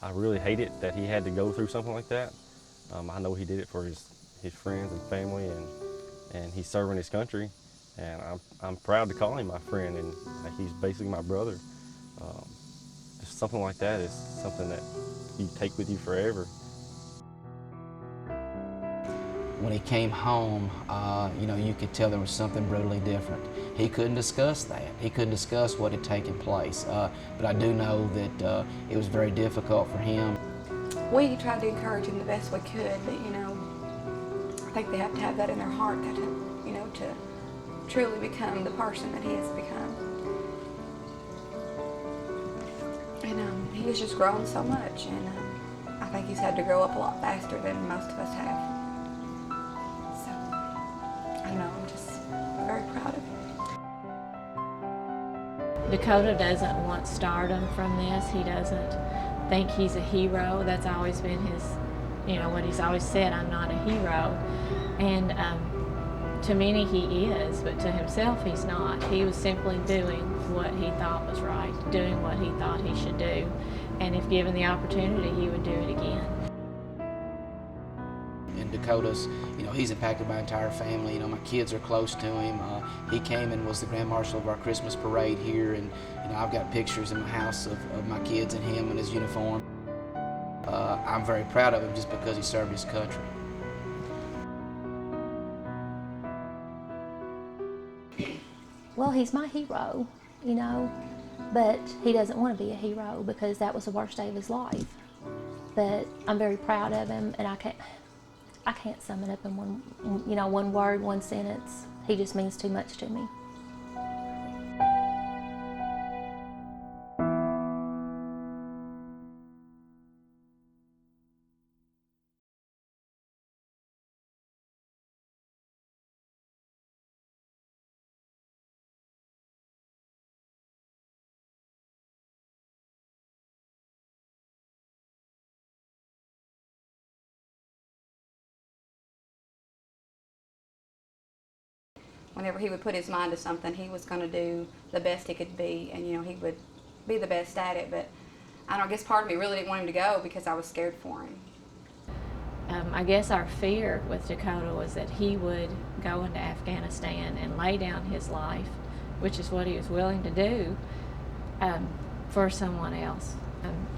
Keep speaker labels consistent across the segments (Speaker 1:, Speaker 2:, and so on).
Speaker 1: I really hate it that he had to go through something like that. I know he did it for his friends and family, and he's serving his country. And I'm proud to call him my friend, and he's basically my brother. Um, just something like that is something that you take with you forever.
Speaker 2: When he came home, you could tell there was something brutally different. He couldn't discuss that. He couldn't discuss what had taken place. But I do know that it was very difficult for him.
Speaker 3: We tried to encourage him the best we could, but I think they have to have that in their heart that to truly become the person that he has become. And he has just grown so much, and I think he's had to grow up a lot faster than most of us have. So, I don't know, I'm just very proud of him.
Speaker 4: Dakota doesn't want stardom from this. He doesn't think he's a hero. That's always been his, what he's always said, I'm not a hero. And to many he is, but to himself he's not. He was simply doing what he thought was right, doing what he thought he should do. And if given the opportunity, he would do it again.
Speaker 2: And Dakota's, he's impacted my entire family. My kids are close to him. He came and was the Grand Marshal of our Christmas parade here, and I've got pictures in my house of my kids and him in his uniform. I'm very proud of him just because he served his country.
Speaker 5: Well, he's my hero, but he doesn't want to be a hero because that was the worst day of his life. But I'm very proud of him, and I can't sum it up in one word, one sentence. He just means too much to me.
Speaker 3: Whenever he would put his mind to something, he was going to do the best he could be, and he would be the best at it. But I guess part of me really didn't want him to go because I was scared for him.
Speaker 4: I guess our fear with Dakota was that he would go into Afghanistan and lay down his life, which is what he was willing to do, for someone else,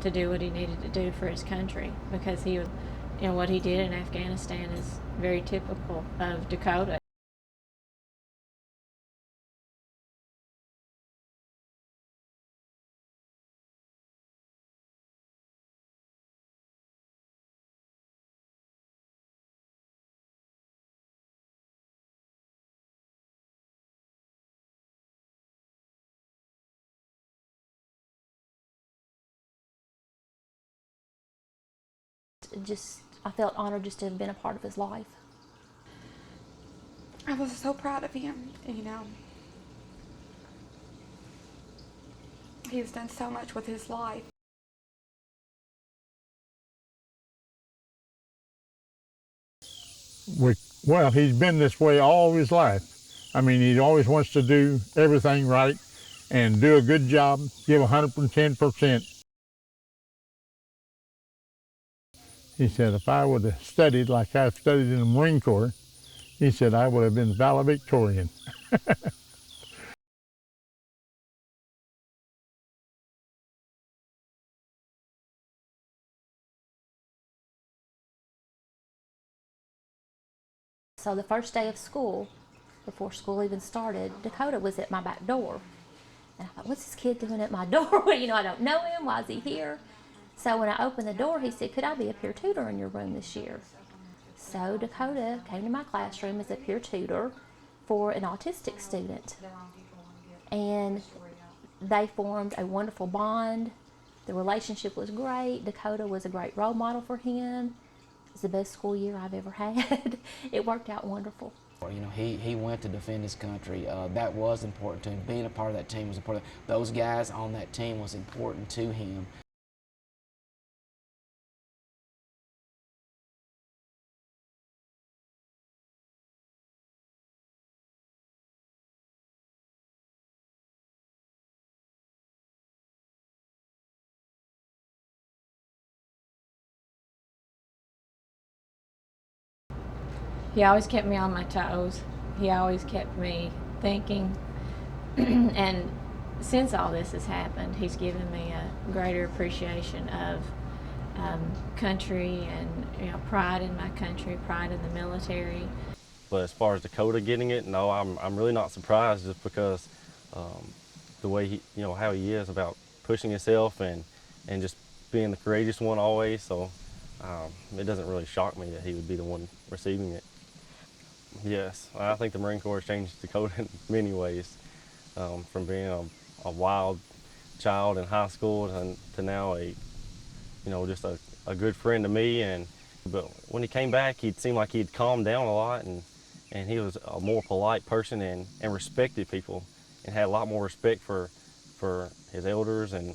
Speaker 4: to do what he needed to do for his country, because he would, what he did in Afghanistan is very typical of Dakota.
Speaker 5: I felt honored just to have been a part of his life.
Speaker 3: I was so proud of him, He has done so much with his life.
Speaker 6: Well, he's been this way all his life. I mean, he always wants to do everything right and do a good job, give 110%. He said, if I would have studied like I've studied in the Marine Corps, he said, I would have been valedictorian.
Speaker 5: So the first day of school, before school even started, Dakota was at my back door. And I thought, what's this kid doing at my door? I don't know him. Why is he here? So when I opened the door, he said, could I be a peer tutor in your room this year? So Dakota came to my classroom as a peer tutor for an autistic student. And they formed a wonderful bond. The relationship was great. Dakota was a great role model for him. It was the best school year I've ever had. It worked out wonderful.
Speaker 2: He went to defend his country. That was important to him. Being a part of that team was important. Those guys on that team was important to him.
Speaker 4: he always kept me on my toes. He always kept me thinking. And since all this has happened, he's given me a greater appreciation of country and pride in my country, pride in the military.
Speaker 1: But as far as Dakota getting it, no, I'm really not surprised, just because the way he, how he is about pushing himself and just being the courageous one always. So it doesn't really shock me that he would be the one receiving it. Yes, I think the Marine Corps has changed Dakota in many ways, from being a wild child in high school to now just a good friend to me. But when he came back, he seemed like he'd calmed down a lot, and he was a more polite person and respected people and had a lot more respect for his elders. And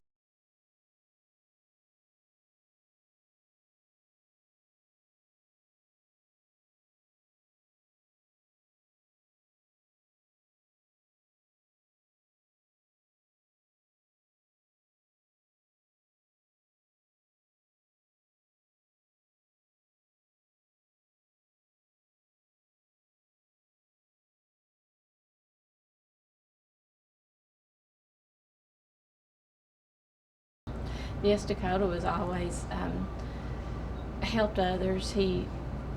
Speaker 4: Yes, Dakota was always helped others. He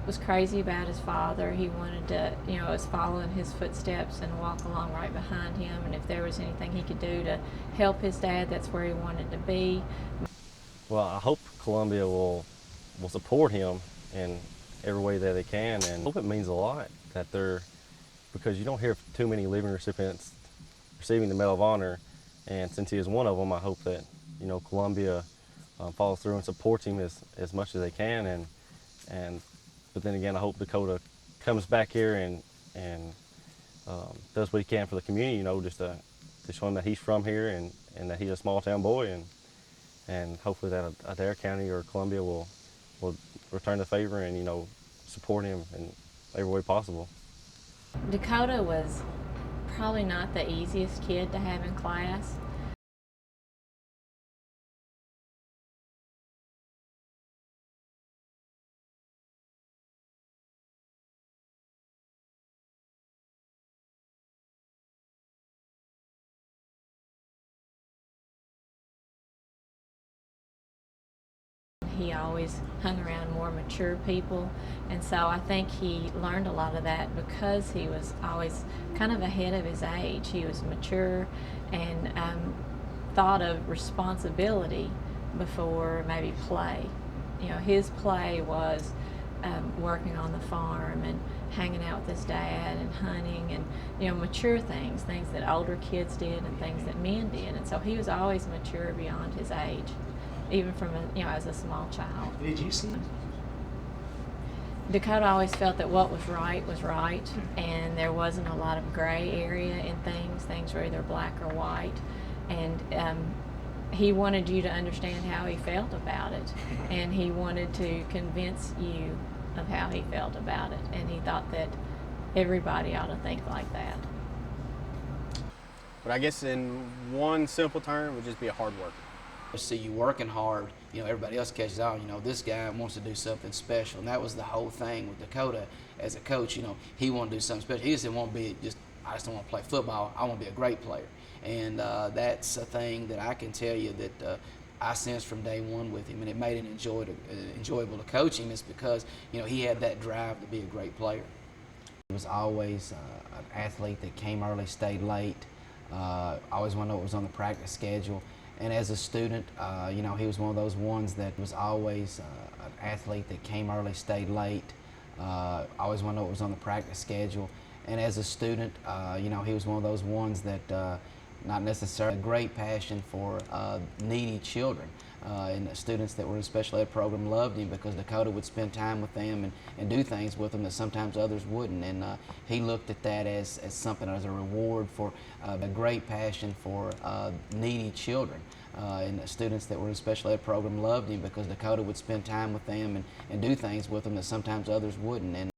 Speaker 4: was crazy about his father. He wanted to, was follow in his footsteps and walk along right behind him. And if there was anything he could do to help his dad, that's where he wanted to be.
Speaker 1: well, I hope Columbia will support him in every way that they can, and I hope it means a lot that because you don't hear too many living recipients receiving the Medal of Honor, and since he is one of them, I hope that Columbia follows through and supports him as much as they can, but then again, I hope Dakota comes back here and does what he can for the community, just to show him that he's from here and that he's a small town boy, and hopefully that Adair County or Columbia will return the favor and support him in every way possible.
Speaker 4: Dakota was probably not the easiest kid to have in class. He always hung around more mature people, and so I think he learned a lot of that because he was always kind of ahead of his age. He was mature and thought of responsibility before maybe play. His play was working on the farm and hanging out with his dad and hunting and mature things that older kids did and things that men did, and so he was always mature beyond his age, even from as a small child.
Speaker 2: Did you see?
Speaker 4: Dakota always felt that what was right, and there wasn't a lot of gray area in things. Things were either black or white, and he wanted you to understand how he felt about it, and he wanted to convince you of how he felt about it, and he thought that everybody ought to think like that.
Speaker 7: But I guess in one simple term, it would just be a hard worker.
Speaker 2: See you working hard, everybody else catches on, this guy wants to do something special. And that was the whole thing with Dakota as a coach. He wanted to do something special. He just didn't want to be I just don't want to play football. I want to be a great player. And that's a thing that I can tell you that I sensed from day one with him, and it made it enjoyable to coach him, is because he had that drive to be a great player. He was always an athlete that came early, stayed late, always wanted to know what was on the practice schedule. And as a student, he was one of those ones that was always an athlete that came early, stayed late, always wanted to know what was on the practice schedule. And as a student, he was one of those ones that not necessarily a great passion for needy children. And the students that were in the special ed program loved him because Dakota would spend time with them and do things with them that sometimes others wouldn't. And he looked at that as something, as a reward for a great passion for needy children. And the students that were in the special ed program loved him because Dakota would spend time with them and do things with them that sometimes others wouldn't. And